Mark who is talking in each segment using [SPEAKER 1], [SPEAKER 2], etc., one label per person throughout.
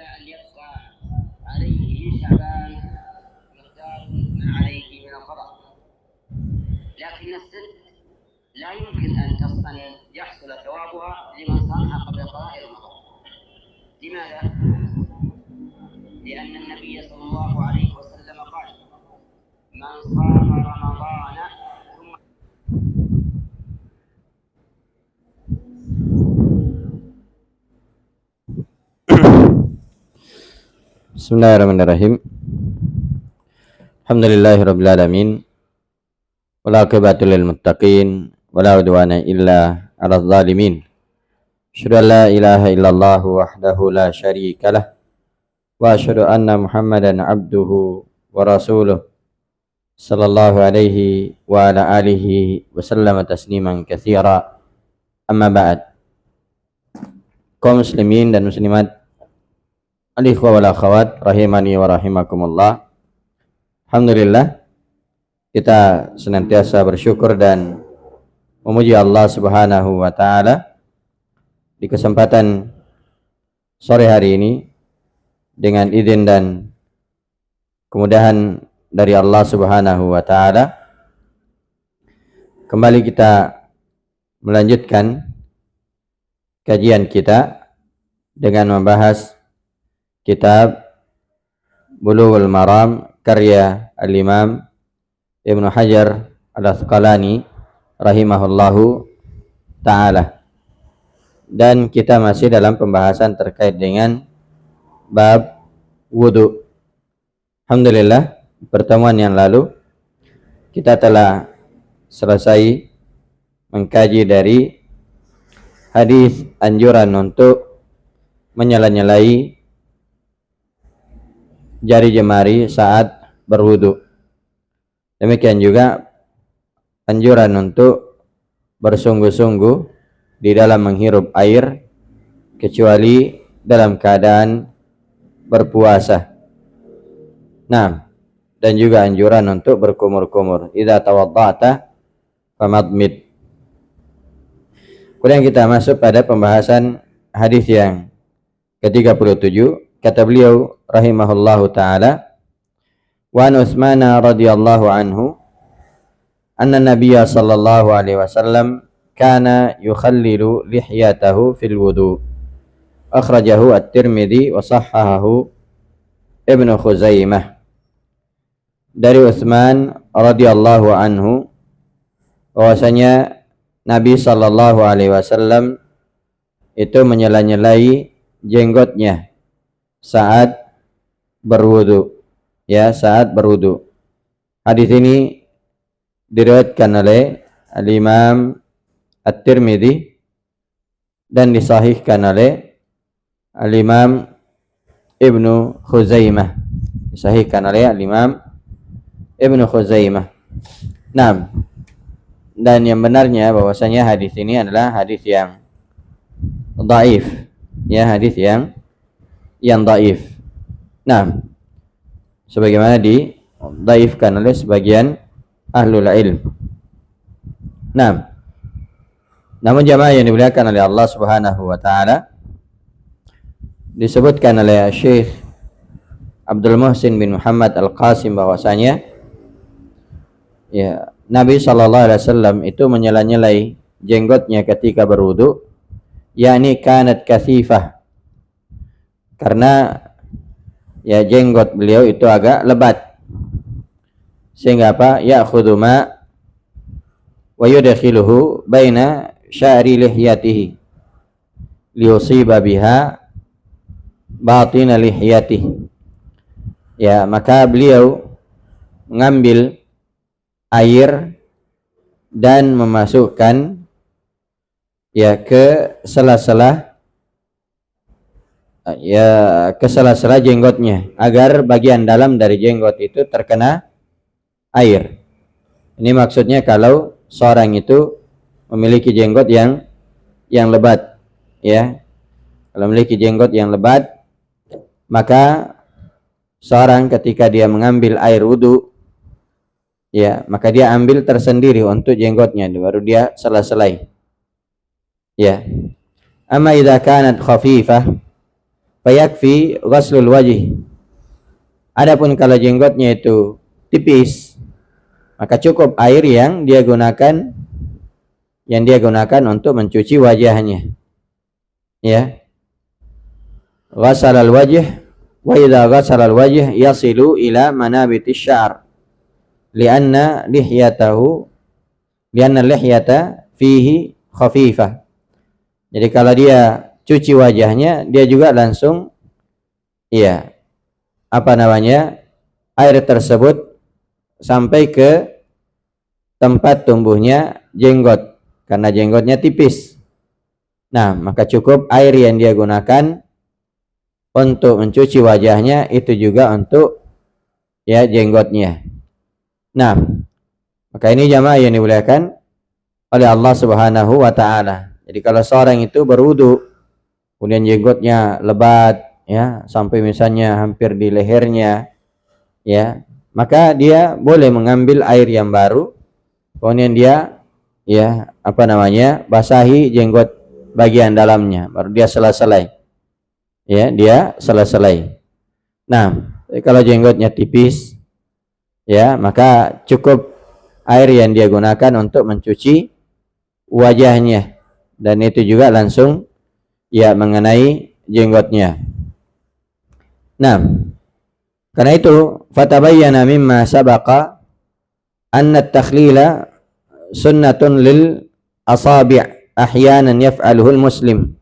[SPEAKER 1] إلى أن يبقى عليه من شعبان مقدار ما عليه من القضاء، لكن الست لا يمكن أن يحصل ثوابها لمن صامها قبل قضاء رمضان. لماذا؟ لأن النبي صلى الله عليه وسلم قال: من صام رمضان ثم
[SPEAKER 2] Bismillahirrahmanirrahim. Alhamdulillahirabbil alamin. Wal aqibatu lil muttaqin wala udwana illa 'alal zalimin. Asyhadu an la ilaha illallah wahdahu la syarikalah wa asyhadu anna Muhammadan abduhu wa rasuluh sallallahu alaihi wa ala alihi wa sallama tasliman katsira. Amma ba'd. Kaum muslimin dan muslimat, al-ikhwa wal akhwat rahimani wa rahimakumullah. Alhamdulillah, kita senantiasa bersyukur dan memuji Allah Subhanahu wa taala di kesempatan sore hari ini dengan izin dan kemudahan dari Allah Subhanahu wa taala. Kembali kita melanjutkan kajian kita dengan membahas kitab Bulughul Maram karya Al-Imam Ibnu Hajar Al-Asqalani rahimahullahu ta'ala. Dan kita masih dalam pembahasan terkait dengan bab wudu. Alhamdulillah, pertemuan yang lalu kita telah selesai mengkaji dari hadis anjuran untuk menyela-nyelai jari jemari saat berwudu. Demikian juga anjuran untuk bersungguh-sungguh di dalam menghirup air kecuali dalam keadaan berpuasa. Nah, dan juga anjuran untuk berkumur-kumur. Idza tawadda'ta famadmid. Kemudian kita masuk pada pembahasan hadis yang ke-37. Kata beliau rahimahullahu taala, wa an Utsman radhiyallahu anhu anna Nabiyya sallallahu alaihi wasallam kana yukhallilu lihyatahu fil wudu. Akhrajahu At-Tirmidzi wa sahhahahu Ibnu Khuzaimah. Dari Utsman radhiyallahu anhu bahwasanya Nabi sallallahu alaihi wasallam itu menyela-nyelai jenggotnya saat berwudu, ya, saat berwudu. Hadis ini diriwayatkan oleh Al-Imam At-Tirmidzi dan disahihkan oleh Al-Imam Ibnu Khuzaimah. Disahihkan oleh Al-Imam Ibnu Khuzaimah. Nah, dan yang benarnya bahwasanya hadis ini adalah hadis yang dhaif, ya, hadis yang dhaif. Nah, sebagaimana didhaifkan oleh sebagian ahlul ilm. Nah, namun jamaah yang dimuliakan oleh Allah Subhanahu wa taala, disebutkan oleh Syekh Abdul Muhsin bin Muhammad Al-Qasim bahwasanya ya, Nabi sallallahu alaihi wasallam itu menyela-nyelai jenggotnya ketika berwudu, yakni kanat kasifah, karena ya jenggot beliau itu agak lebat, sehingga apa, ya'khudhu ma wa yudkhiluhu baina sya'ri lihyatihi liyusiba biha batina lihyatihi. Ya, maka beliau mengambil air dan memasukkan ya ke sela-sela jenggotnya agar bagian dalam dari jenggot itu terkena air. Ini maksudnya kalau seorang itu memiliki jenggot yang lebat, ya. Kalau memiliki jenggot yang lebat, maka seorang ketika dia mengambil air wudu, ya, maka dia ambil tersendiri untuk jenggotnya, baru dia sela-selai. Ya. Amma idza kanat khafifah, fayakfi ghaslul wajh. Adapun kalau jenggotnya itu tipis, maka cukup air yang dia gunakan untuk mencuci wajahnya. Ya. Ghasal al-wajh wa idza ghasala al-wajh yasilu ila manabiti sya'r lianna lihyata fihi khafifah. Jadi kalau dia cuci wajahnya, dia juga langsung air tersebut sampai ke tempat tumbuhnya jenggot karena jenggotnya tipis. Nah, maka cukup air yang dia gunakan untuk mencuci wajahnya itu juga untuk jenggotnya. Nah, maka ini jamaah yang dimuliakan oleh Allah Subhanahu wa taala. Jadi kalau seorang itu berwudu kemudian jenggotnya lebat sampai misalnya hampir di lehernya maka dia boleh mengambil air yang baru kemudian dia basahi jenggot bagian dalamnya baru dia selesai. Nah, kalau jenggotnya tipis maka cukup air yang dia gunakan untuk mencuci wajahnya dan itu juga langsung mengenai jenggotnya. Nah, karena itu fatabayyana mimma sabaqa anna at-takhlila sunnatun lil asabi' ahyanan yaf'aluhu al-muslim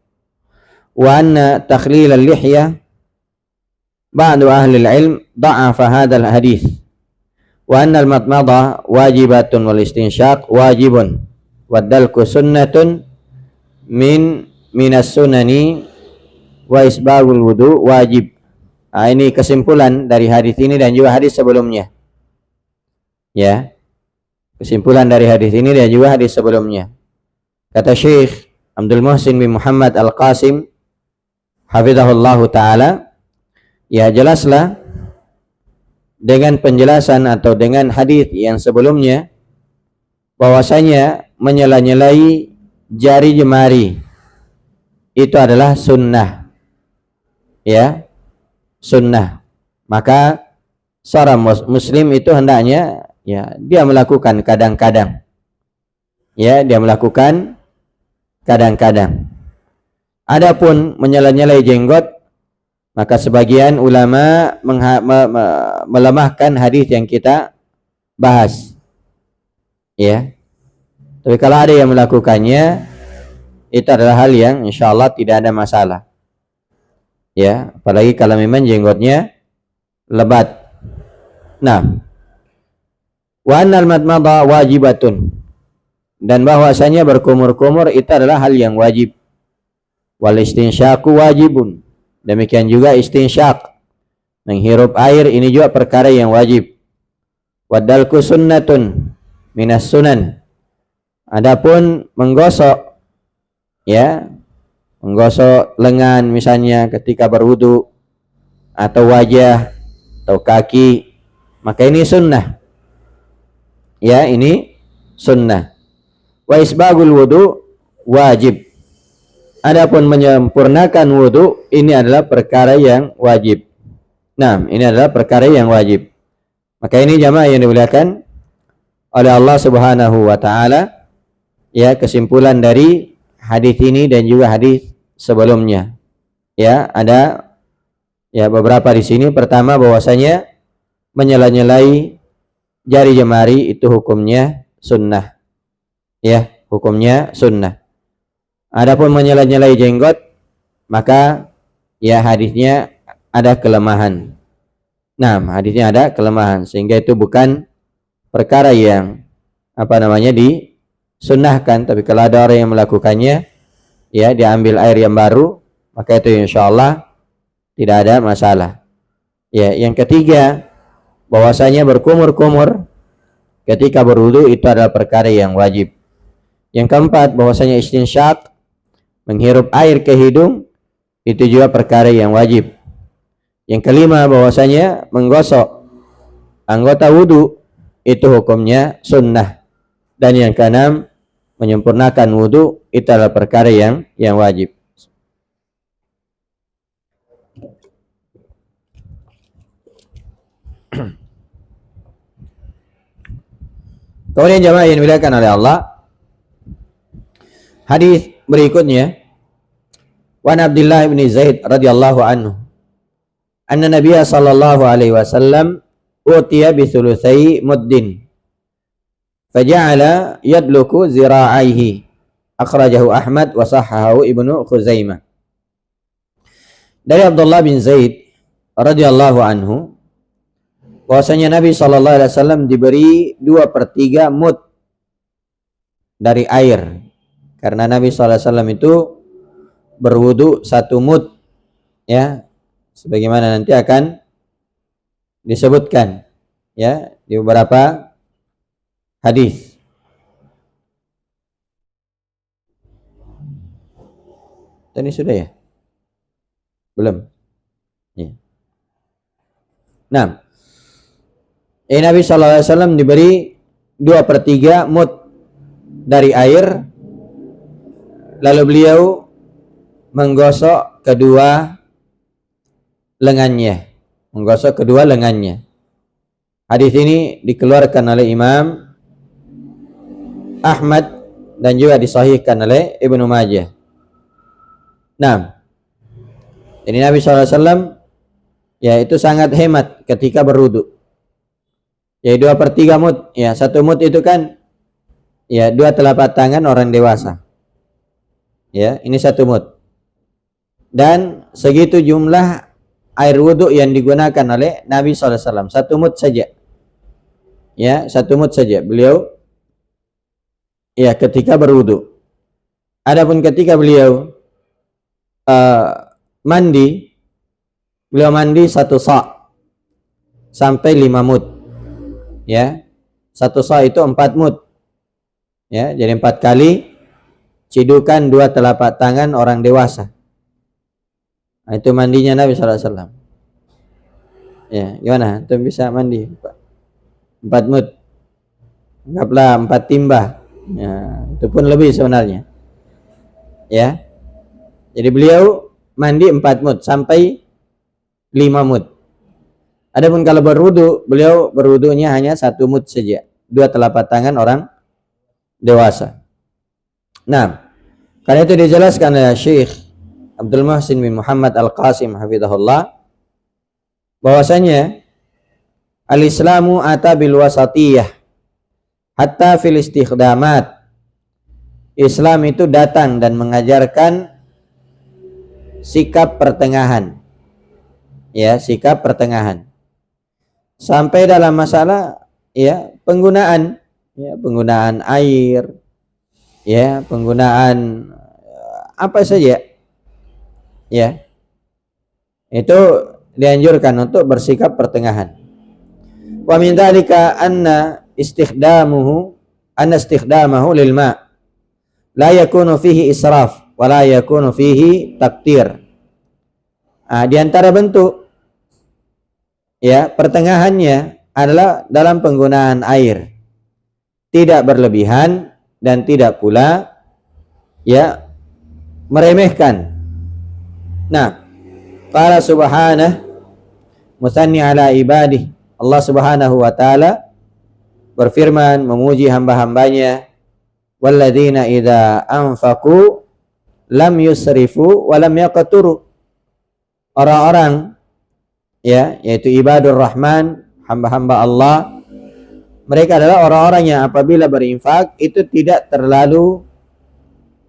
[SPEAKER 2] wa anna takhlil al-lihya ba'du ahli al-ilm da'afa hadha al-hadith wa anna al-madmada wajibatun wal istinshaq wajibun wa dalku sunnatun minas sunani wa isbagul wudu wajib. Nah, ini kesimpulan dari hadis ini dan juga hadis sebelumnya. Kesimpulan dari hadis ini dan juga hadis sebelumnya. Kata Syekh Abdul Muhsin bin Muhammad Al-Qasim hafizahullahu taala, jelaslah dengan penjelasan atau dengan hadis yang sebelumnya bahwasanya menyela-nyelai jari jemari itu adalah sunnah. Sunnah. Maka seorang muslim itu hendaknya dia melakukan kadang-kadang. Dia melakukan kadang-kadang. Adapun menyela-nyelai jenggot, maka sebagian ulama melemahkan hadis yang kita bahas. Tapi kalau ada yang melakukannya, itu adalah hal yang insyaallah tidak ada masalah. Apalagi kalau memang jenggotnya lebat. Nah, wa annal madmada wajibatun, dan bahwasanya berkumur-kumur itu adalah hal yang wajib. Wal istinsyaku wajibun, demikian juga istinsyak, menghirup air ini juga perkara yang wajib. Wadalku sunnatun minas sunan, adapun menggosok menggosok lengan misalnya ketika berwudu atau wajah atau kaki, maka ini sunnah. Ini sunnah. Wa isbagul wudu wajib, adapun menyempurnakan wudu ini adalah perkara yang wajib. Nah, ini adalah perkara yang wajib. Maka ini jamaah yang dimuliakan oleh Allah Subhanahu wa taala, kesimpulan dari hadis ini dan juga hadis sebelumnya. Ada beberapa di sini. Pertama, bahwasanya menyela-nyelai jari jemari itu hukumnya sunnah. Hukumnya sunnah. Adapun menyela-nyelai jenggot, maka hadisnya ada kelemahan. Nah, hadisnya ada kelemahan sehingga itu bukan perkara yang disunnahkan. Tapi kalau ada orang yang melakukannya, diambil air yang baru, maka itu insyaallah tidak ada masalah. Yang ketiga, bahwasanya berkumur-kumur ketika berwudu itu adalah perkara yang wajib. Yang keempat, bahwasanya istinsyak, menghirup air ke hidung, itu juga perkara yang wajib. Yang kelima, bahwasanya menggosok anggota wudu itu hukumnya sunnah. Dan yang keenam, menyempurnakan wudu itu adalah perkara yang wajib. Kemudian jamaah yang dimuliakan oleh Allah, hadis berikutnya, Wan Abdullah bin Zaid radhiyallahu anhu, anna Nabiya sallallahu alaihi wasallam utiya bi thulutsai muddin faja'ala yadluku zira'aihi, akhrajahu Ahmad wa sahahahu Ibnu Khuzaimah. Dari Abdullah bin Zaid radhiyallahu anhu, bahwasanya Nabi sallallahu alaihi wasallam diberi 2/3 mud dari air, karena Nabi sallallahu alaihi wasallam itu berwudu 1 mud, ya, sebagaimana nanti akan disebutkan, ya, di beberapa hadis. Tadi sudah ya? Belum. Ya. Nah, Nabi sallallahu alaihi wasallam diberi 2/3 mud dari air, lalu beliau menggosok kedua lengannya. Hadis ini dikeluarkan oleh Imam Ahmad dan juga disahihkan oleh Ibnu Majah. Nah, ini Nabi SAW ya itu sangat hemat ketika berwudu. Ya 2/3 mud, ya 1 mud itu kan ya 2 telapak tangan orang dewasa. Ya, ini 1 mud. Dan segitu jumlah air wudu yang digunakan oleh Nabi SAW, 1 mud saja. Ya, 1 mud saja beliau ya ketika berwudu. Adapun ketika beliau mandi, beliau mandi 1 sa' sampai 5 mud. Ya, 1 sa' itu 4 mud. Ya, jadi 4 kali cidukan 2 telapak tangan orang dewasa. Nah, itu mandinya Nabi SAW. Ya, gimana? Itu bisa mandi 4 mud. Anggaplah 4 timba. Ya, itu pun lebih sebenarnya. Ya. Jadi beliau mandi 4 mud sampai 5 mud. Adapun kalau berwudu, beliau berwudunya hanya 1 mud saja. 2 telapak tangan orang dewasa. Nah, karena itu dijelaskan oleh Syekh Abdul Muhsin bin Muhammad Al-Qasim hafizahullah, bahwasanya al-Islamu ata bil wasatiyah hatta fil istikhdamat. Islam itu datang dan mengajarkan sikap pertengahan. Ya, sikap pertengahan. Sampai dalam masalah ya penggunaan air, ya, penggunaan apa saja. Ya. Itu dianjurkan untuk bersikap pertengahan. Wa min dzalika anna istikhdamahu lil ma' la yakunu fihi israf wa la yakunu fihi taktir. Di antara bentuk ya pertengahannya adalah dalam penggunaan air, tidak berlebihan dan tidak pula ya meremehkan. Nah, qala subhanahu musanni ala ibadih, Allah Subhanahu wa taala berfirman memuji hamba-hambanya, walladzina idza anfaqu lam yusrifu wa lam yaqturu. Orang-orang ya, yaitu ibadur rahman, hamba-hamba Allah, mereka adalah orang-orang yang apabila berinfak itu tidak terlalu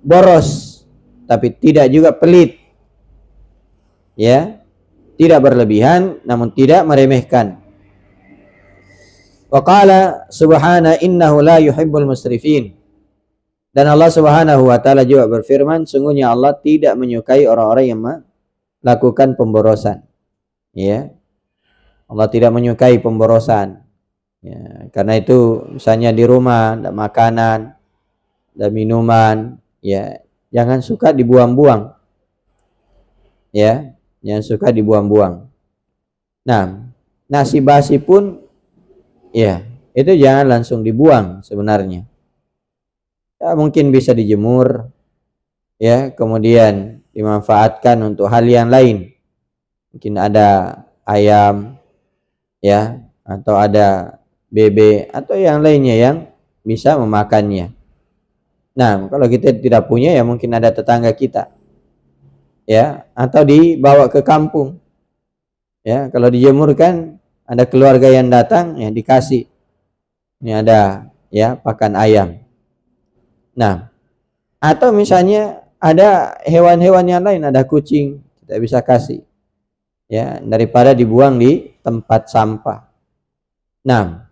[SPEAKER 2] boros, tapi tidak juga pelit. Ya, tidak berlebihan namun tidak meremehkan. Wa qala subhana innahu la yuhibbul musrifin. Dan Allah Subhanahu wa taala juga berfirman, sungguhnya Allah tidak menyukai orang-orang yang melakukan pemborosan. Ya. Allah tidak menyukai pemborosan. Ya, karena itu misalnya di rumah ada makanan, ada minuman, ya, jangan suka dibuang-buang. Ya, jangan suka dibuang-buang. Nah, nasi basi pun ya, itu jangan langsung dibuang sebenarnya. Ya, mungkin bisa dijemur, ya, kemudian dimanfaatkan untuk hal yang lain. mungkin ada ayam, ya, atau ada bebek atau yang lainnya yang bisa memakannya. Nah, kalau kita tidak punya ya mungkin ada tetangga kita, ya, atau dibawa ke kampung, ya. Kalau dijemurkan ada keluarga yang datang, ya dikasih. Ini ada, ya, pakan ayam. Nah, atau misalnya ada hewan-hewan yang lain, ada kucing, kita bisa kasih, ya, daripada dibuang di tempat sampah. Nah,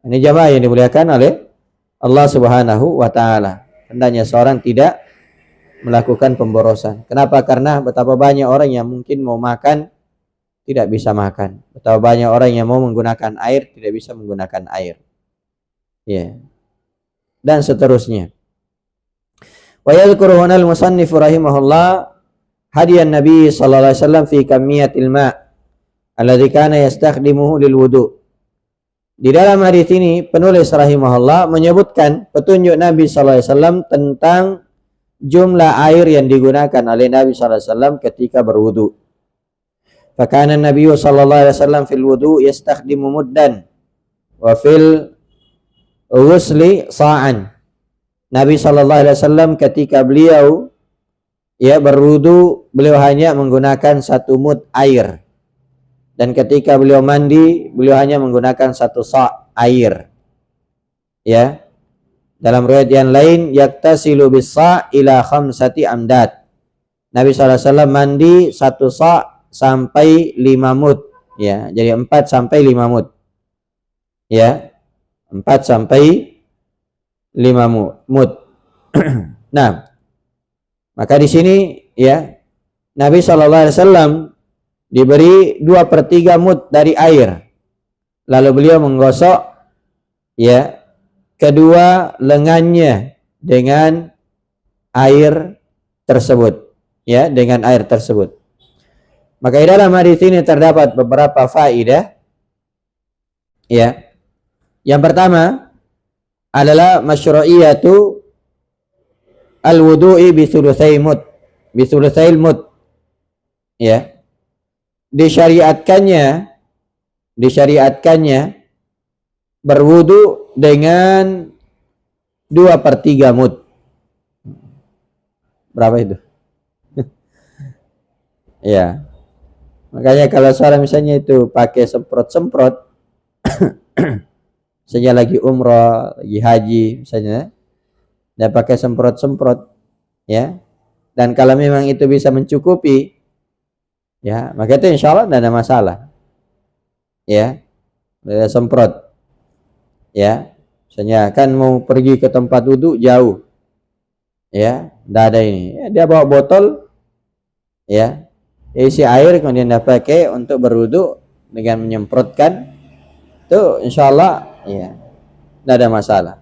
[SPEAKER 2] ini jamaah yang dimuliakan oleh Allah Subhanahu wa taala. Hendaknya seorang tidak melakukan pemborosan. Kenapa? Karena betapa banyak orang yang mungkin mau makan tidak bisa makan. Betapa banyak orang yang mau menggunakan air tidak bisa menggunakan air. Ya. Dan seterusnya. Wa yadhkuru huna al-musannif rahimahullah hadiyan Nabi sallallahu alaihi wasallam fi kamiyatil ma' alladhi kana yastakhdimuhu lil wudu'. Di dalam hadis ini penulis rahimahullah menyebutkan petunjuk Nabi sallallahu alaihi wasallam tentang jumlah air yang digunakan oleh Nabi sallallahu alaihi wasallam ketika berwudu. Fa kana Nabi sallallahu alaihi wasallam fil wudu yastakhdimu muddan wa fil ghusli sa'an. Nabi sallallahu alaihi wasallam ketika beliau berwudu, beliau hanya menggunakan 1 mud air. Dan ketika beliau mandi, beliau hanya menggunakan 1 sa' air. Ya. Dalam riwayat yang lain, yaktasilu bis-sa' ila 5 amdad. Nabi sallallahu alaihi wasallam mandi 1 sa' sampai 5 mud. Ya, jadi 4 sampai 5 mud. Ya. 4 sampai 5 mud. Nah, maka di sini ya Nabi sallallahu alaihi wasallam diberi 2/3 mud dari air. Lalu beliau menggosok ya kedua lengannya dengan air tersebut, ya, dengan air tersebut. Maka di dalam hadis ini terdapat beberapa faedah. Ya. Yang pertama adalah masyru'iyatu al-wudu'i bi thulutsai mud, bi thulutsail mud. Ya. Disyariatkannya berwudu dengan 2/3 mud. Berapa itu? Ya. Makanya kalau seorang misalnya itu pakai semprot-semprot misalnya lagi umroh, lagi haji misalnya, dan pakai semprot-semprot, ya. Dan kalau memang itu bisa mencukupi, ya, maka itu insya Allah tidak ada masalah. Ya, ada semprot. Ya, misalnya kan mau pergi ke tempat wudu jauh, ya, tidak ada ini. Ya, dia bawa botol, ya, isi air kemudian dia pakai untuk berwudu dengan menyemprotkan, itu insya Allah, ya, tidak ada masalah.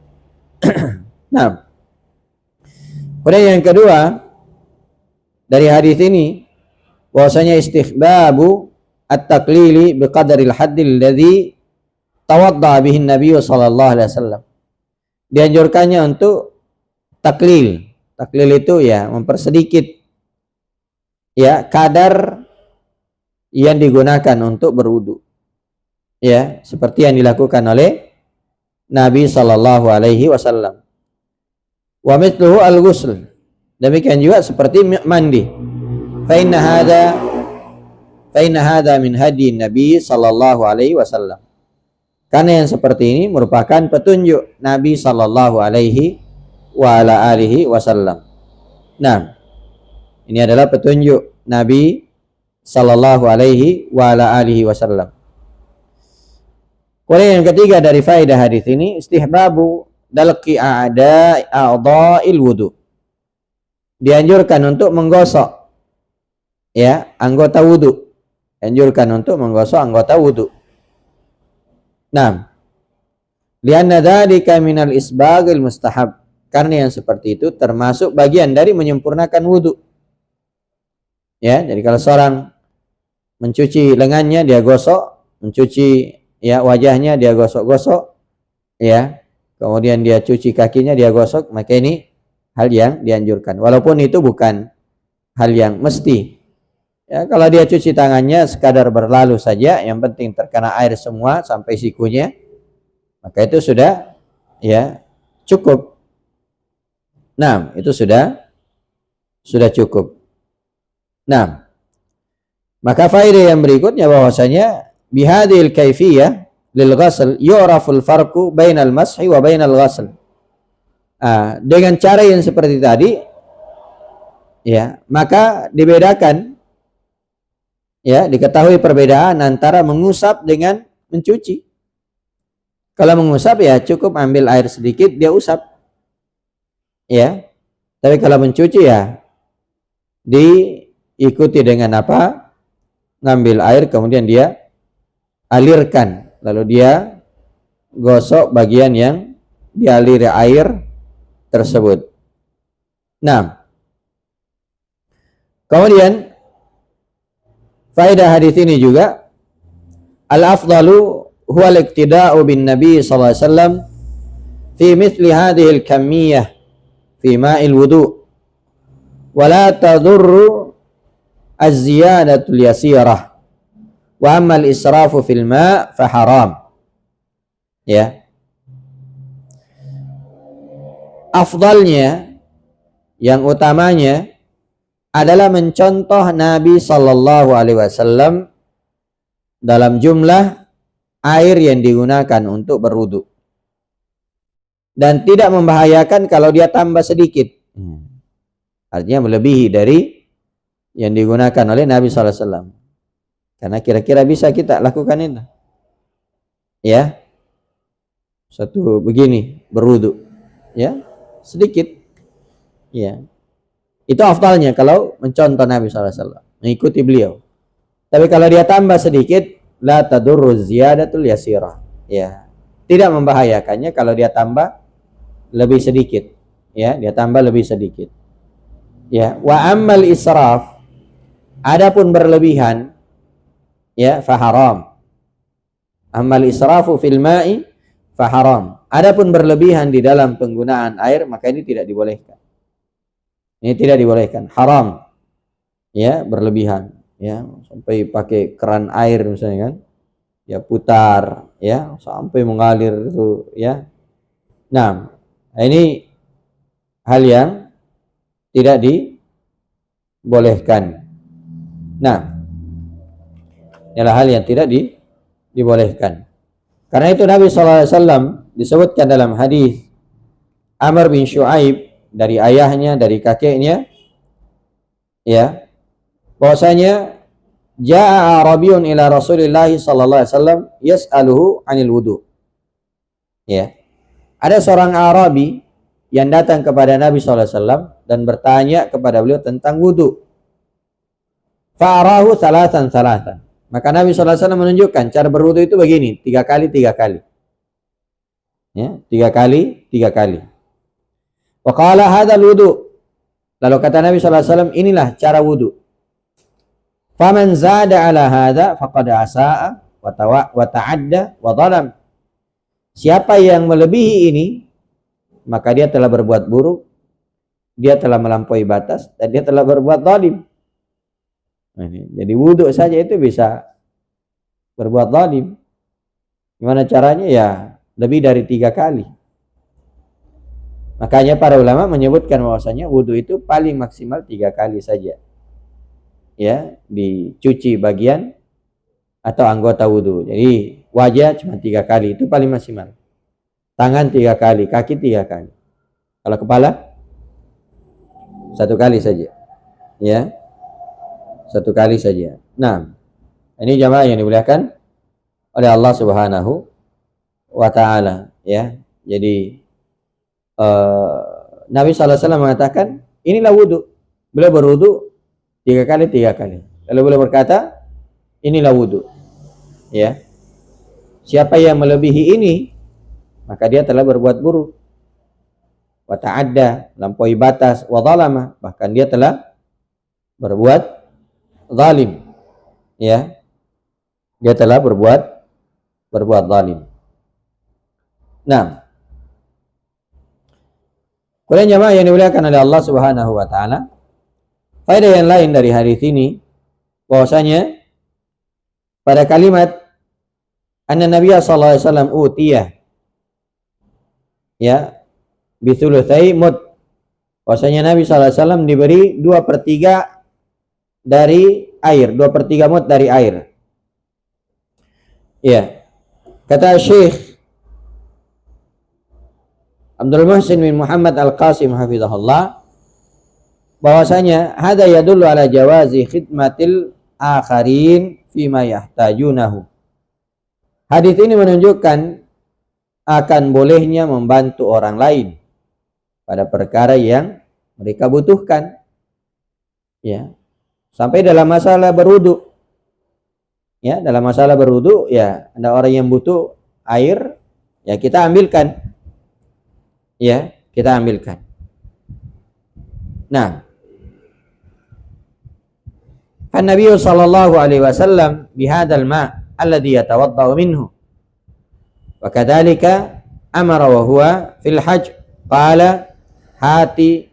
[SPEAKER 2] Nah, kemudian yang kedua dari hadis ini bahwasanya istihbabu at-taqlili biqadaril haddil ladzi tawadda bihi Nabi sallallahu alaihi wasallam. Dianjurkannya untuk taklil. Taklil itu ya mempersedikit ya kadar yang digunakan untuk berwudu. Ya, seperti yang dilakukan oleh Nabi sallallahu alaihi wasallam. Wa mithluhu al-ghusl. Demikian juga seperti mandi. Fa inna hadza min hadi Nabi sallallahu alaihi wasallam. Karena yang seperti ini merupakan petunjuk Nabi sallallahu alaihi wa ala alihi wasallam. Nah, ini adalah petunjuk Nabi sallallahu alaihi wa ala alihi wasallam. Kemudian yang ketiga dari faedah hadis ini istihbabu dalqi a'dha'il wudu. Dianjurkan untuk menggosok ya anggota wudu. Dianjurkan untuk menggosok anggota wudu. Nah, lianna dzalika minal isbaghil mustahab. Karena yang seperti itu termasuk bagian dari menyempurnakan wudu. Ya, jadi kalau seorang mencuci lengannya dia gosok, mencuci ya wajahnya dia gosok-gosok, ya. Kemudian dia cuci kakinya dia gosok, maka ini hal yang dianjurkan. Walaupun itu bukan hal yang mesti. Ya, kalau dia cuci tangannya sekadar berlalu saja, yang penting terkena air semua sampai sikunya, maka itu sudah ya cukup. Nah, itu sudah cukup. Nah, maka faedah yang berikutnya bahwasanya bihadil kaifiyah lil ghasl yu'raful farqu bainal mashi wa bainal ghasl. Dengan cara yang seperti tadi ya, maka dibedakan ya, diketahui perbedaan antara mengusap dengan mencuci. Kalau mengusap ya cukup ambil air sedikit dia usap. Ya. Tapi kalau mencuci ya diikuti dengan apa? Ngambil air kemudian dia alirkan, lalu dia gosok bagian yang dialiri air tersebut. Nah, kemudian faedah hadis ini juga al-afdalu huwa al-iqtida'u bin Nabi sallallahu alaihi wasallam fi mithli hadhihi al-kammiyah fi ma'il wudu' wa la tadurru az-ziyadatul yasirah wa amma al-israfu fil ma' fa haram. Ya. Afdalnya, yang utamanya adalah mencontoh Nabi sallallahu alaihi wasallam dalam jumlah air yang digunakan untuk berwudu, dan tidak membahayakan kalau dia tambah sedikit. Artinya melebihi dari yang digunakan oleh Nabi sallallahu alaihi wasallam. Karena kira-kira bisa kita lakukan ini. Ya. Satu begini berwudu. Ya, sedikit. Ya. Itu afdalnya kalau mencontoh Nabi sallallahu alaihi wasallam, mengikuti beliau. Tapi kalau dia tambah sedikit, la tadurru ziyadatul yasirah. Ya. Tidak membahayakannya kalau dia tambah lebih sedikit. Ya, dia tambah lebih sedikit. Ya, wa ammal israf, adapun berlebihan, ya, fa haram. Ammal israfu fil ma'i fa haram. Adapun berlebihan di dalam penggunaan air, maka ini tidak dibolehkan. Ini tidak dibolehkan, haram. Ya, berlebihan, ya, sampai pakai keran air misalnya kan. Ya, putar, ya, sampai mengalir itu, ya. Nah, ini hal yang tidak dibolehkan. Nah, inilah hal yang tidak dibolehkan. Karena itu Nabi SAW disebutkan dalam hadis Amr bin Shu'aib dari ayahnya, dari kakeknya, ya, bahwasanya ja'a Arabiyun ila Rasulillah sallallahu alaihi wasallam yas'aluhu 'anil wudu. Ya. Ada seorang Arabi yang datang kepada Nabi sallallahu alaihi wasallam dan bertanya kepada beliau tentang wudu. Fa'arahu salatan. Maka Nabi sallallahu alaihi wasallam menunjukkan cara berwudu itu begini, 3 kali. Ya, 3 kali. Wa qala hadzal wudu. Lalu kata Nabi sallallahu alaihi wasallam, inilah cara wudu. Faman zada ala hadza faqad asaa wa ta'adda wa zalam. Siapa yang melebihi ini, maka dia telah berbuat buruk, dia telah melampaui batas, dan dia telah berbuat zalim. Jadi wudu saja itu bisa berbuat zalim. Gimana caranya? Ya, lebih dari 3 kali. Makanya para ulama menyebutkan bahwasanya wudu itu paling maksimal 3 kali saja. Ya, dicuci bagian atau anggota wudu. Jadi wajah cuma 3 kali, itu paling maksimal. Tangan 3 kali, kaki 3 kali. Kalau kepala 1 kali saja. Ya. 1 kali saja. Nah, ini jamaah yang dimuliakan oleh Allah Subhanahu wa taala, ya. Jadi Nabi sallallahu alaihi wasallam mengatakan, inilah wudu. Beliau berwudu 3 kali. Lalu beliau berkata, inilah wudu. Ya. Siapa yang melebihi ini, maka dia telah berbuat buruk. Wa ta'adda, melampaui batas, wa zalama, bahkan dia telah berbuat zalim. Ya. Dia telah berbuat zalim. Nah, kemudian jemaah yang dimuliakan oleh Allah Subhanahu wa taala, faedah yang lain dari hadis ini bahwasanya pada kalimat anna Nabiya sallallahu alaihi wasallam utiya ya bithulutsai mud, bahwasanya Nabi sallallahu alaihi wasallam diberi 2/3 dari air, 2/3 mud dari air. Ya. Kata Syekh Abdul Muhsin bin Muhammad Al-Qasim hafizahullah, bahwasanya hada yadullu ala jawazi khidmatil akharin fima yahtajunahu. Hadis ini menunjukkan akan bolehnya membantu orang lain pada perkara yang mereka butuhkan. Ya. Sampai dalam masalah berwudu. Ya, dalam masalah berwudu ya, ada orang yang butuh air, ya kita ambilkan. Ya, kita ambilkan. Nah, kan Nabi sallallahu alaihi wasallam bihadzal ma' alladhi yatawaddau minhu. Wa kadzalika amara wa huwa fil hajj qala hati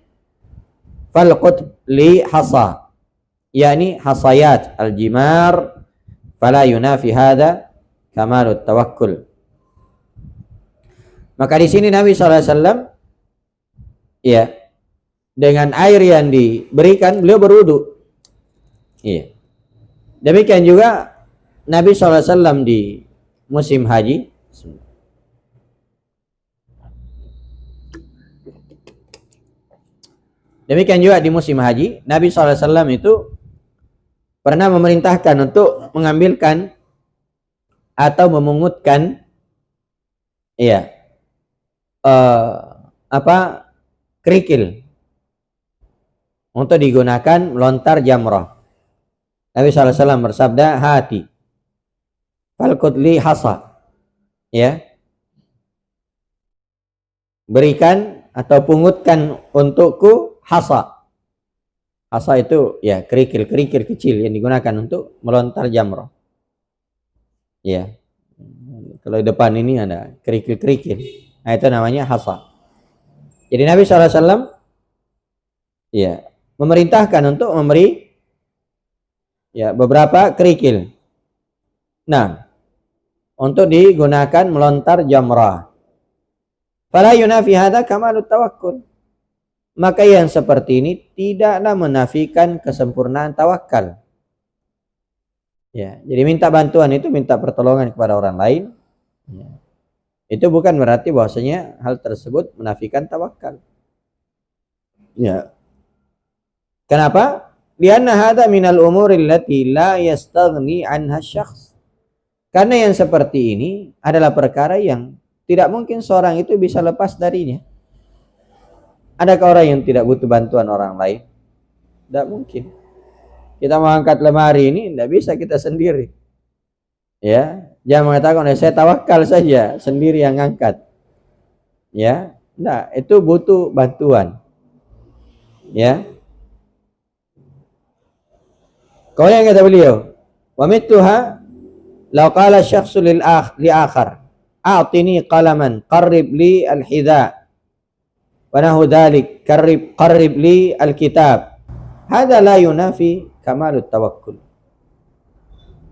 [SPEAKER 2] falqut li hasa, yani hasayat al-jimar fala yunafi hadha kamalut tawakkul. Maka di sini Nabi SAW ya dengan air yang diberikan beliau berwudu. Iya. Demikian juga Nabi SAW di musim haji. Demikian juga di musim haji, Nabi SAW itu pernah memerintahkan untuk mengambilkan atau memungutkan ya kerikil untuk digunakan melontar jamrah. Nabi SAW bersabda, hati falqudli hasa, ya, berikan atau pungutkan untukku hasa. Hasa itu ya kerikil-kerikil kecil yang digunakan untuk melontar jamrah. Ya, kalau di depan ini ada kerikil-kerikil, nah itu namanya hasa. Jadi Nabi SAW ya memerintahkan untuk memberi ya beberapa kerikil. Nah, untuk digunakan melontar jamrah. Fala yunafi hadza kamalut tawakkul. Maka yang seperti ini tidaklah menafikan kesempurnaan tawakal. Ya, jadi minta bantuan itu minta pertolongan kepada orang lain. Ya. Itu bukan berarti bahwasanya hal tersebut menafikan tawakal. Ya. Kenapa? Lianna hadza minal umuri allati la yastaghni anha syakhs. Karena yang seperti ini adalah perkara yang tidak mungkin seorang itu bisa lepas darinya. Adakah orang yang tidak butuh bantuan orang lain? Tidak mungkin. Kita mau angkat lemari ini tidak bisa kita sendiri. Ya, jangan mengatakan saya tawakal saja sendiri yang angkat. Ya, nah itu butuh bantuan. Ya. Kau yang kata beliau, wa mittuha law qala syakhsu li akhar, a'tini qalaman qarrib li al-hidha wa nahu dhalik qarrib li al-kitab. Hadza la yunafi kamalut tawakkul.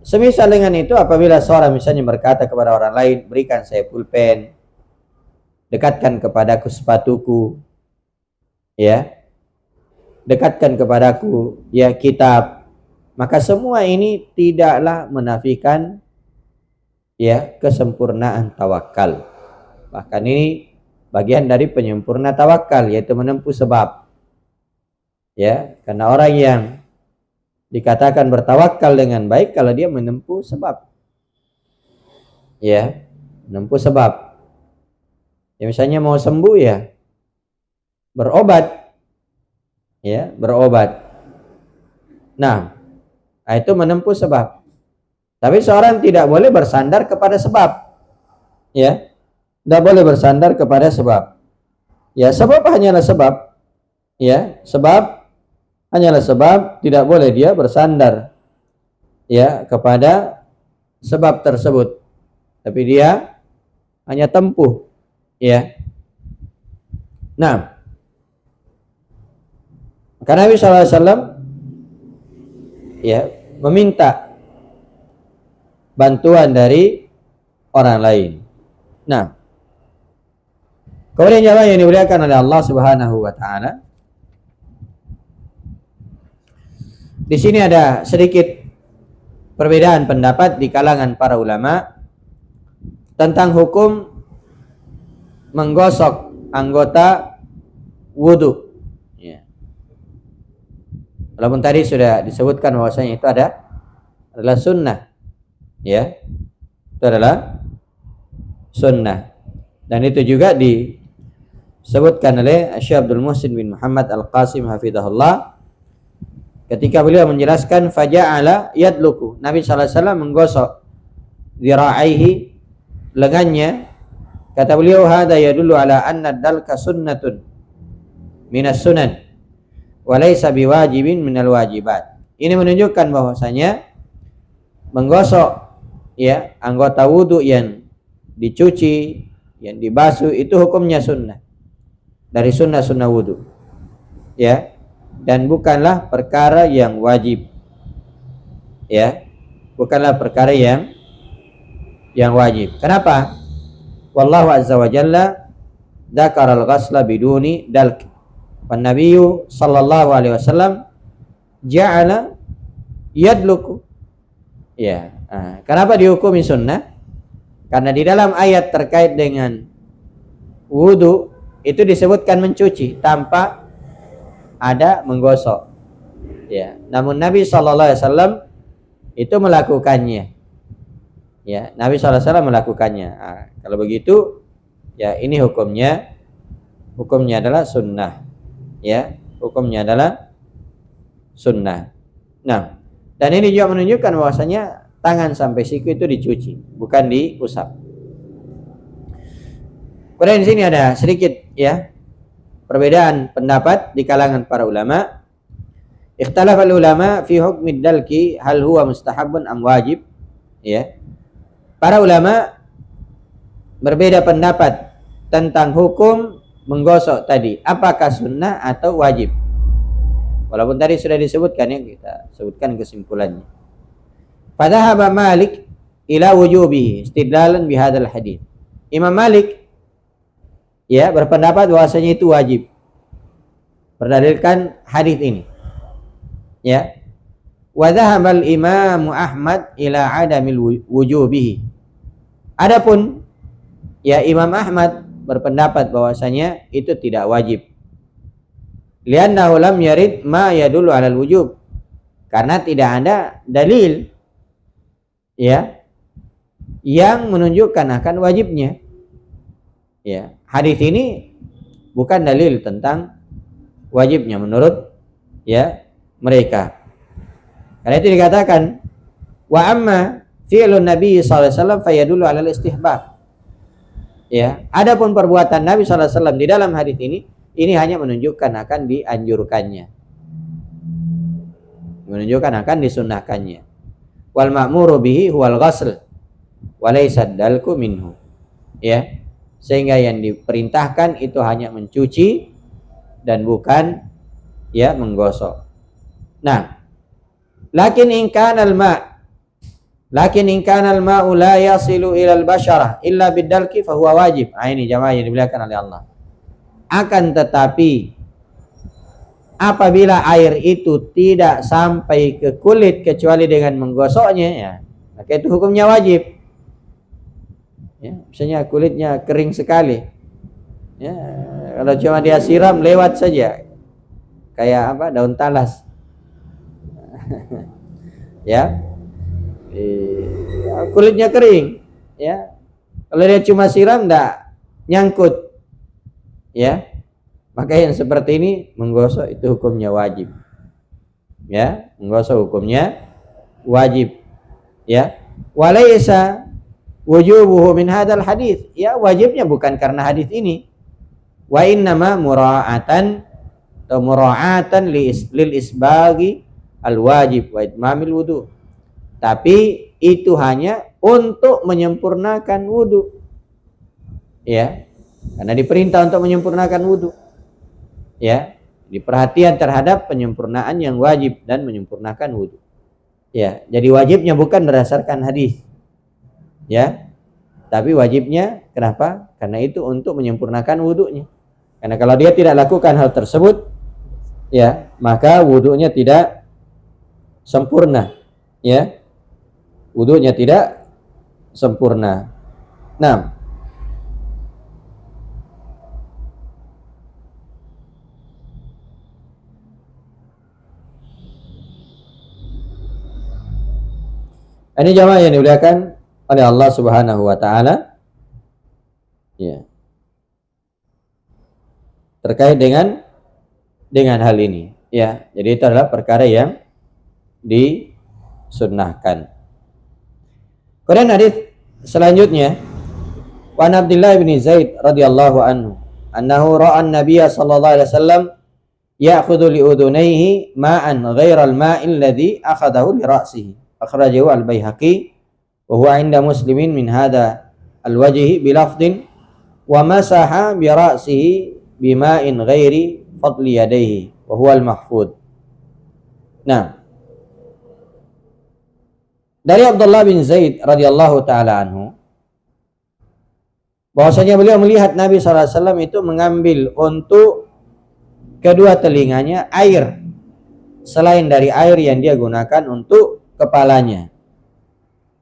[SPEAKER 2] Semisal dengan itu apabila seorang misalnya berkata kepada orang lain, berikan saya pulpen, dekatkan kepadaku sepatuku, ya, dekatkan kepadaku ya kitab, maka semua ini tidaklah menafikan ya kesempurnaan tawakal. Bahkan ini bagian dari penyempurna tawakal, yaitu menempuh sebab. Ya, karena orang yang dikatakan bertawakal dengan baik kalau dia menempuh sebab. Ya, menempuh sebab. Ya misalnya mau sembuh ya berobat. Ya, berobat. Nah, itu menempuh sebab. Tapi seorang tidak boleh bersandar kepada sebab. Ya. Tidak boleh bersandar kepada sebab. Ya, sebab hanyalah sebab. Ya, sebab hanyalah sebab, tidak boleh dia bersandar ya kepada sebab tersebut. Tapi dia hanya tempuh ya. Nah, maka Nabi SAW ya meminta bantuan dari orang lain. Nah, kemudian jamaah yang dimuliakan oleh Allah Subhanahu wa taala, di sini ada sedikit perbedaan pendapat di kalangan para ulama tentang hukum menggosok anggota wudu. Ya. Walaupun tadi sudah disebutkan bahwasanya itu adalah sunnah, ya, itu adalah sunnah, dan itu juga disebutkan oleh Syekh Abdul Muhsin bin Muhammad Al-Qasim hafizahullah ketika beliau menjelaskan faja'ala yadluku, Nabi SAW menggosok zira'aihi, lengannya. Kata beliau, hada yadullu ala anna dalka sunnatun minas sunan wa laysa biwajibin minal wajibat. Ini menunjukkan bahwasanya menggosok, ya, anggota wudu yang dicuci, yang dibasuh itu hukumnya sunnah, dari sunnah-sunnah wudu, ya, dan bukanlah perkara yang wajib, ya, bukanlah perkara yang wajib. Kenapa? Wallahu azza wa jalla dzakara al-ghasla biduni dalk. Wan nabiyyu sallallahu alaihi wasallam ja'ala yadluku. Ya, kenapa dihukumi sunnah? Karena di dalam ayat terkait dengan wudu itu disebutkan mencuci tanpa ada menggosok. Ya, namun Nabi sallallahu alaihi wasallam itu melakukannya. Ya, Nabi SAW melakukannya. Kalau begitu, ya ini hukumnya adalah sunnah. Ya, hukumnya adalah sunnah. Nah, dan ini juga menunjukkan bahwasanya tangan sampai siku itu dicuci, bukan diusap. Kemudian di sini ada sedikit, ya, perbedaan pendapat di kalangan para ulama. Ikhtalafa ulama fi hukmid dalki hal huwa mustahabun am wajib. Ya. Para ulama berbeda pendapat tentang hukum menggosok tadi, apakah sunnah atau wajib. Walaupun tadi sudah disebutkan, ya, kita sebutkan kesimpulannya. Fadhahaba Malik ila wujubihi istidlalan bihadzal hadits. Imam Malik, ya, berpendapat bahwasanya itu wajib berdalilkan hadis ini. Ya. Wa dhahabal Imam Ahmad ila adamil wujubihi. Adapun, ya, Imam Ahmad berpendapat bahwasanya itu tidak wajib. Li'annahu lam yarid ma yadullu 'alal wujub. Karena tidak ada dalil, ya, yang menunjukkan akan wajibnya. Ya, hadis ini bukan dalil tentang wajibnya menurut, ya, mereka. Karena itu dikatakan wa amma fi'lun Nabi sallallahu alaihi wasallam fayadullu 'alal istihbab. Ya, adapun perbuatan Nabi sallallahu alaihi wasallam di dalam hadis ini hanya menunjukkan akan dianjurkannya. Menunjukkan akan disunnahkannya. Wal ma'muru bihi huwal ghasl wa laysa dalku minhu. Ya. Sehingga yang diperintahkan itu hanya mencuci dan bukan, ya, menggosok. Nah, lakin in kana al-ma'u la yasilu ila al-basharah illa bidalki fa huwa wajib. Ini jamaah yang dimuliakan oleh Allah. Akan tetapi apabila air itu tidak sampai ke kulit kecuali dengan menggosoknya, ya, maka itu hukumnya wajib. Ya, misalnya kulitnya kering sekali, ya, kalau cuma dia siram lewat saja, kayak apa, daun talas. Ya, kulitnya kering, ya, kalau dia cuma siram enggak nyangkut, ya, maka yang seperti ini menggosok itu hukumnya wajib. Ya, menggosok hukumnya wajib. Ya, walaysa wujubuhu min hadzal hadits. Ya, wajibnya bukan karena hadis ini. Wa innama mura'atan atau mura'atan lil isbagi al wajib wa itmamil wudu. Tapi itu hanya untuk menyempurnakan wudu. Ya. Karena diperintah untuk menyempurnakan wudu. Ya, diperhatian terhadap penyempurnaan yang wajib dan menyempurnakan wudu. Ya, jadi wajibnya bukan berdasarkan hadis. Ya. Tapi wajibnya kenapa? Karena itu untuk menyempurnakan wudunya. Karena kalau dia tidak lakukan hal tersebut, ya, maka wudunya tidak sempurna. Ya. Wudunya tidak sempurna. Nah, ini jamaah yang dimuliakan oleh Allah Subhanahu wa taala. Ya. Terkait dengan hal ini, ya. Jadi itu adalah perkara yang disunnahkan. Kemudian hadis selanjutnya, wa Abdullah bin Zaid radhiyallahu anhu, annahu ra'a an-nabiy sallallahu alaihi wasallam ya'khudhu li udunayhi ma'an ghaira al-ma'i alladhi akhadahu li ra'sihi. Akhrajahu al-Baihaqi wa huwa 'inda Muslimin min hadha al-wajhi bi lafdhin wa masaha bi ra'sihi bima'in ghairi fadli yadayhi wa huwa al-mahfudh. Nah, dari Abdullah bin Zaid radhiyallahu taala anhu, bahwasanya beliau melihat Nabi SAW itu mengambil untuk kedua telinganya air selain dari air yang dia gunakan untuk kepalanya.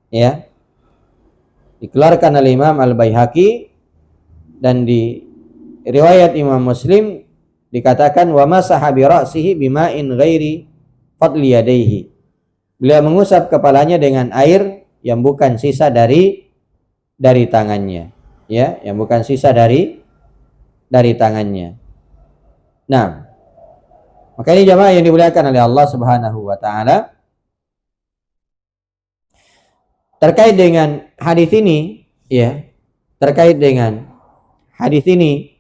[SPEAKER 2] Ya. Dikeluarkan oleh Imam Al-Baihaqi dan di riwayat Imam Muslim dikatakan wa masaha bi ra'sihi bima'in ghairi fadli yadayhi. Beliau mengusap kepalanya dengan air yang bukan sisa dari tangannya, ya, yang bukan sisa dari tangannya. Nah, maka ini jamaah yang dimuliakan oleh Allah Subhanahu wa taala, terkait dengan hadis ini, ya, terkait dengan hadis ini,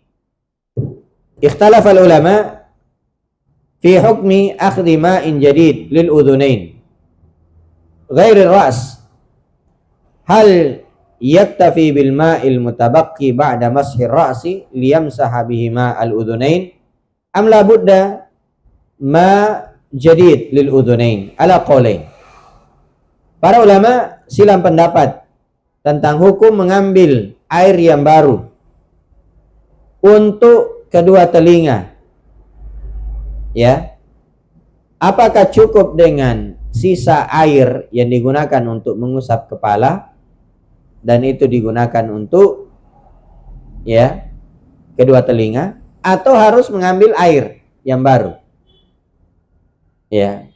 [SPEAKER 2] ikhtalafa ulama fi hukmi akhdhi ma'in jadid lil udhunain ghairi ras, hal yaktafi bil ma'il mutabaqqi ba'da mashi ra'si liyamsaha bihi ma'al udhunain am la budda ma jadid lil udhunain ala qaulain. Para ulama silang pendapat tentang hukum mengambil air yang baru untuk kedua telinga. Ya. Apakah cukup dengan sisa air yang digunakan untuk mengusap kepala dan itu digunakan untuk, ya, kedua telinga, atau harus mengambil air yang baru? Ya.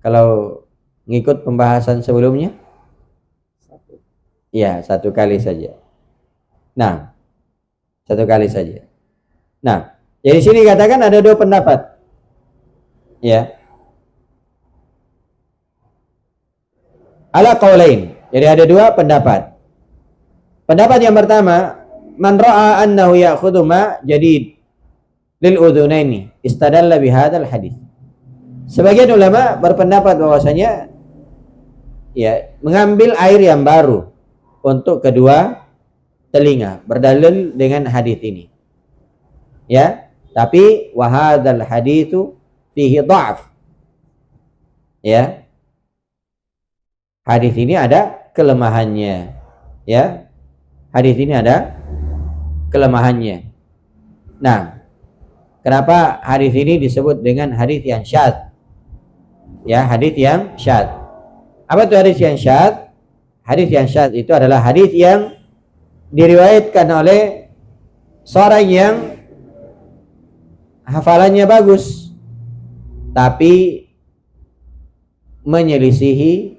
[SPEAKER 2] Kalau ngikut pembahasan sebelumnya, ya, satu kali saja. Nah, satu kali saja. Nah, jadi sini katakan ada dua pendapat. Ya. Ala qaulain. Jadi ada dua pendapat. Pendapat yang pertama, man ra'a annahu ya'khudhu ma jadid lil udhunaini istadalla bihadzal hadis. Sebagian ulama berpendapat bahwasanya, ya, mengambil air yang baru untuk kedua telinga berdalil dengan hadis ini. Ya, tapi wa hadzal haditsu fihi dha'f. Ya. Hadis ini ada kelemahannya. Ya. Hadis ini ada kelemahannya. Nah, kenapa hadis ini disebut dengan hadis yang syadz? Ya, hadis yang syadz. Apa itu hadis yang syadz? Hadis yang syadz itu adalah hadis yang diriwayatkan oleh seorang yang hafalannya bagus tapi menyelisihi,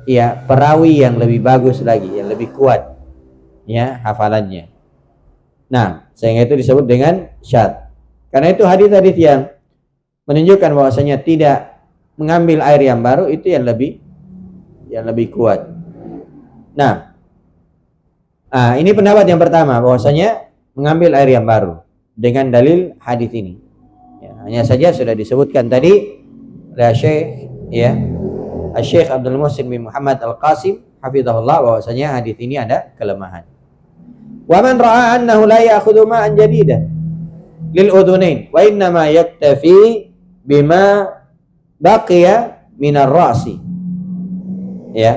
[SPEAKER 2] ya, perawi yang lebih bagus lagi, yang lebih kuat, ya, hafalannya. Nah, sehingga itu disebut dengan syadz. Karena itu hadis-hadis yang menunjukkan bahwasanya tidak mengambil air yang baru itu yang lebih kuat. Nah, ini pendapat yang pertama, bahwasanya mengambil air yang baru dengan dalil hadis ini. Ya, hanya saja sudah disebutkan tadi oleh Syekh, ya, Syekh Abdul Muhsin bin Muhammad Al-Qasim hafizahullah, bahwasanya hadis ini ada kelemahan. Wa man ra'a annahu la ya'khudhu ma'an jadidan lil udhunain wa inna ma yaktafi bima baqiya min ar-ra'si Ya.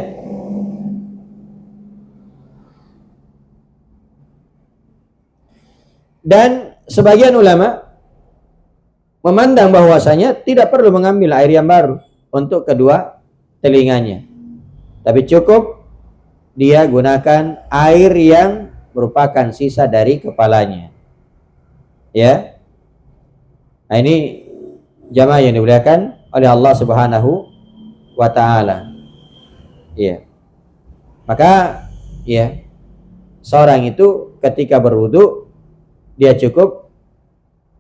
[SPEAKER 2] Dan sebagian ulama memandang bahwasanya tidak perlu mengambil air yang baru untuk kedua telinganya. Tapi cukup dia gunakan air yang merupakan sisa dari kepalanya. Ya. Nah, ini jamaah yang dimuliakan oleh Allah Subhanahu wa taala. Ya. Maka ya, seorang itu ketika berwudu dia cukup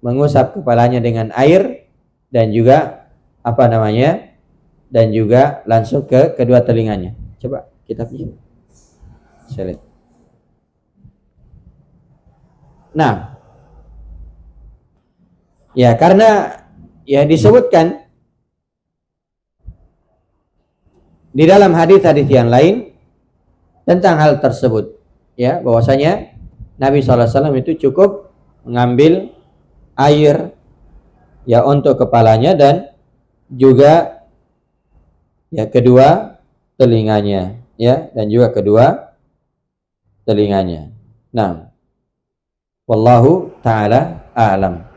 [SPEAKER 2] mengusap kepalanya dengan air dan juga apa namanya? Dan juga langsung ke kedua telinganya. Coba kita lihat. Saya lihat. Nah, ya karena ya disebutkan di dalam hadis-hadis yang lain tentang hal tersebut, ya bahwasanya Nabi SAW itu cukup mengambil air ya untuk kepalanya dan juga ya kedua telinganya, ya, dan juga kedua telinganya. Nah, wallahu taala a'lam.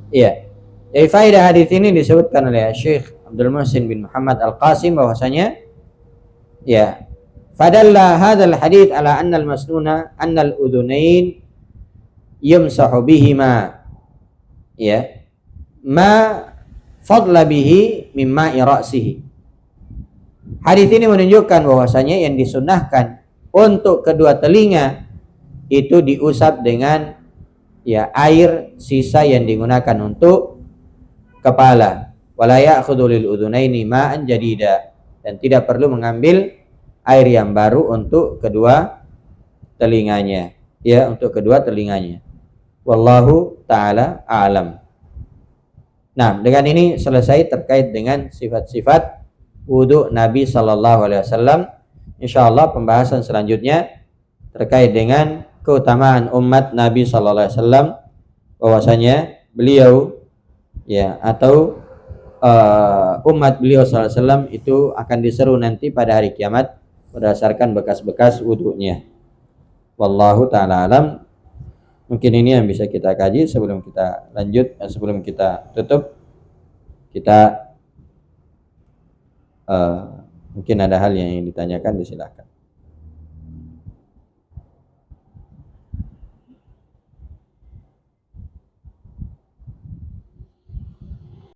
[SPEAKER 2] Iya. Dari faedah hadis ini disebutkan oleh Syekh Abdul Muhsin bin Muhammad Al-Qasim bahwasanya ya, fadalla hadzal hadits ala anna al-masnuna anna al-udhunain yumsahu bihima, ya, ma fadla bihi mimma ra'sihi. Hadis ini menunjukkan bahwasanya yang disunahkan untuk kedua telinga itu diusap dengan ya air sisa yang digunakan untuk kepala. Wala ya'khudhu lil udhunaini ma'an jadida, dan tidak perlu mengambil air yang baru untuk kedua telinganya, ya, untuk kedua telinganya. Wallahu taala a'lam. Nah, dengan ini selesai terkait dengan sifat-sifat wudu Nabi sallallahu alaihi wasallam. Insyaallah pembahasan selanjutnya terkait dengan keutamaan umat Nabi sallallahu alaihi wasallam, bahwasanya beliau ya atau umat beliau sallallahu alaihi wasallam itu akan diseru nanti pada hari kiamat berdasarkan bekas-bekas wudunya. Wallahu taala alam. Mungkin ini yang bisa kita kaji sebelum kita lanjut, sebelum kita tutup. Kita mungkin ada hal yang ditanyakan, disilakan.